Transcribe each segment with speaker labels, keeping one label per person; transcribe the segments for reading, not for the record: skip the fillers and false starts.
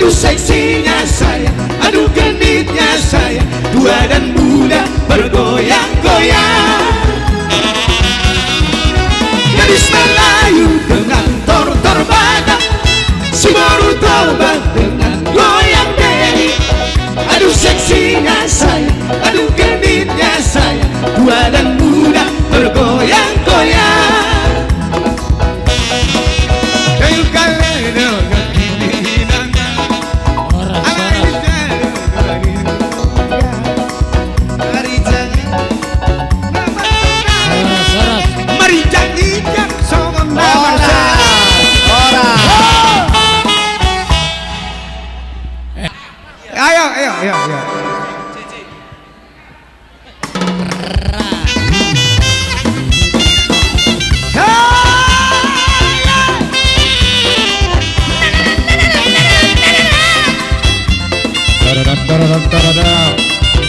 Speaker 1: Aduh seksinya saya, aduh genitnya saya, tua dan muda bergoyang-goyang. Gadis Melayu dengan tor-tor badak, si baru tobat dengan goyang deli. Aduh seksinya saya, aduh genitnya saya, tua dan muda bergoyang-goyang.
Speaker 2: Ayo.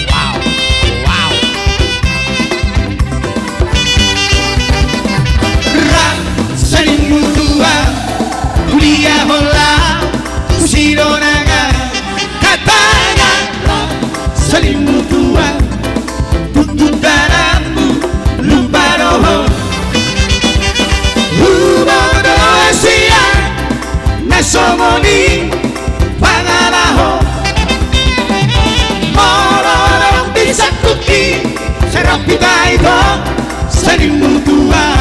Speaker 1: Wow. Rang saling mutua, kuliah hola, usiro naga, katanya rang saling mutua, tutup darahmu, lupa roho, doa siang, nasomoni, pangalaho. Orang bisa kuki serapita itu saling mutua.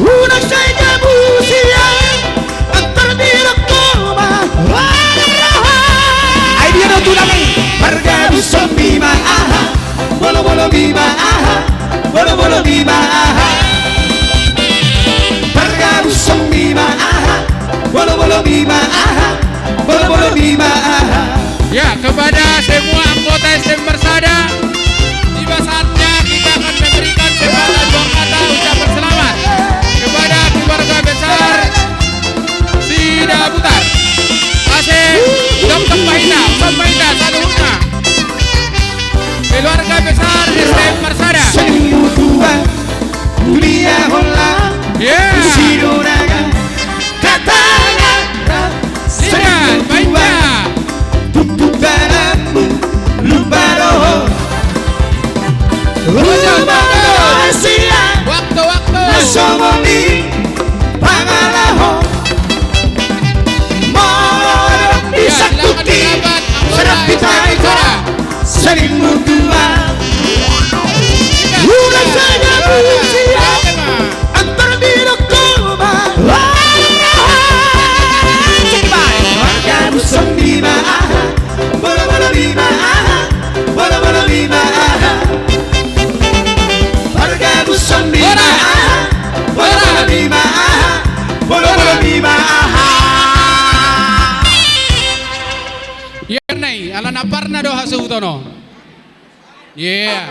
Speaker 1: Udah saja busia antar diri koma. Ay dia no tulami perga buso bima aha, bolo bolo bima aha, bolo bolo bima aha. Perga buso bima aha, bolo bolo bima aha, bolo bolo bima aha.
Speaker 3: Ya, kepada semua anggota SM Persada, tiba saatnya kita akan memberikan sebuah dua kata ucapan selamat kepada keluarga besar Sida Butar, Asep, Dr. Mahina, Saluhuna, keluarga besar SM Persada.
Speaker 1: Somoni pangalaho Morong bisa kuti serapita ikora saling mutua. Udah saja usia antar diri koma. Warga busong lima aha, bolo-bolo lima aha, bolo-bolo lima aha. Warga busong lima aha, bolo-bolo lima aha, bolo-bolo lima aha.
Speaker 3: Yernai alana parna doha seutono. Yeah.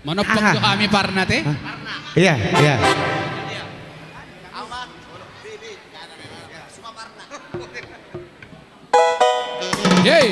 Speaker 3: Manopok do kami parna teh.
Speaker 2: Iya.
Speaker 3: Yeay.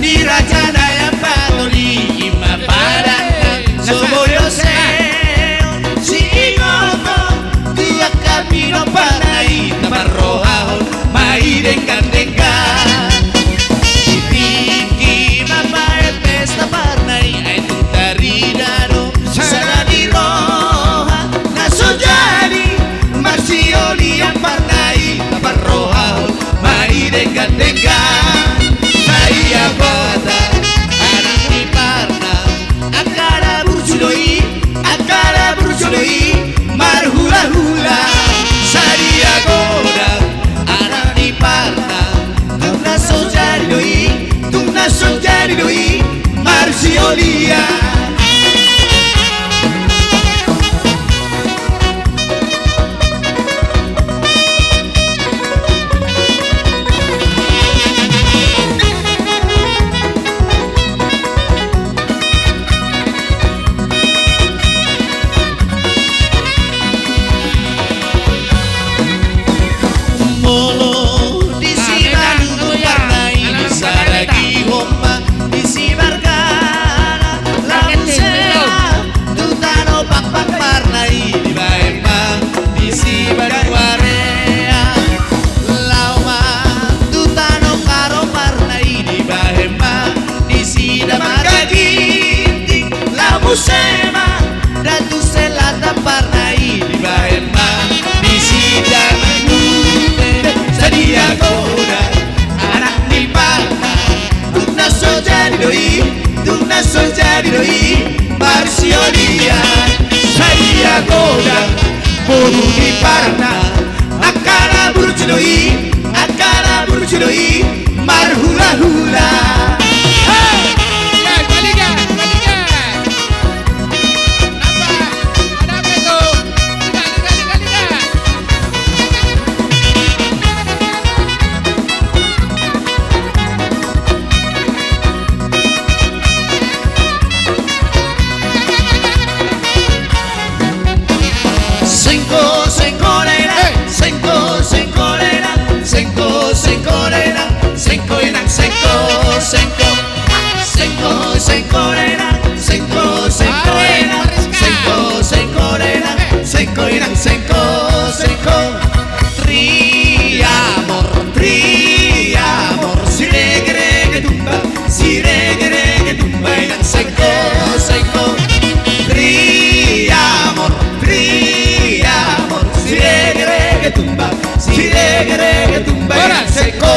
Speaker 1: Di raja daya patoli ima padang, soboyo Ratu selatan parnai di bahema di sidang menute sadia goda anak ni parna tuna so jadi doi marsiolia sadia goda boru di parna akara burcu doi marhula hula.
Speaker 3: Ya, balikan. Apa? Ada apa itu? Liga.
Speaker 1: Triamor, si reggae tumba, inang senko. Triamor, si reggae tumba, inang senko.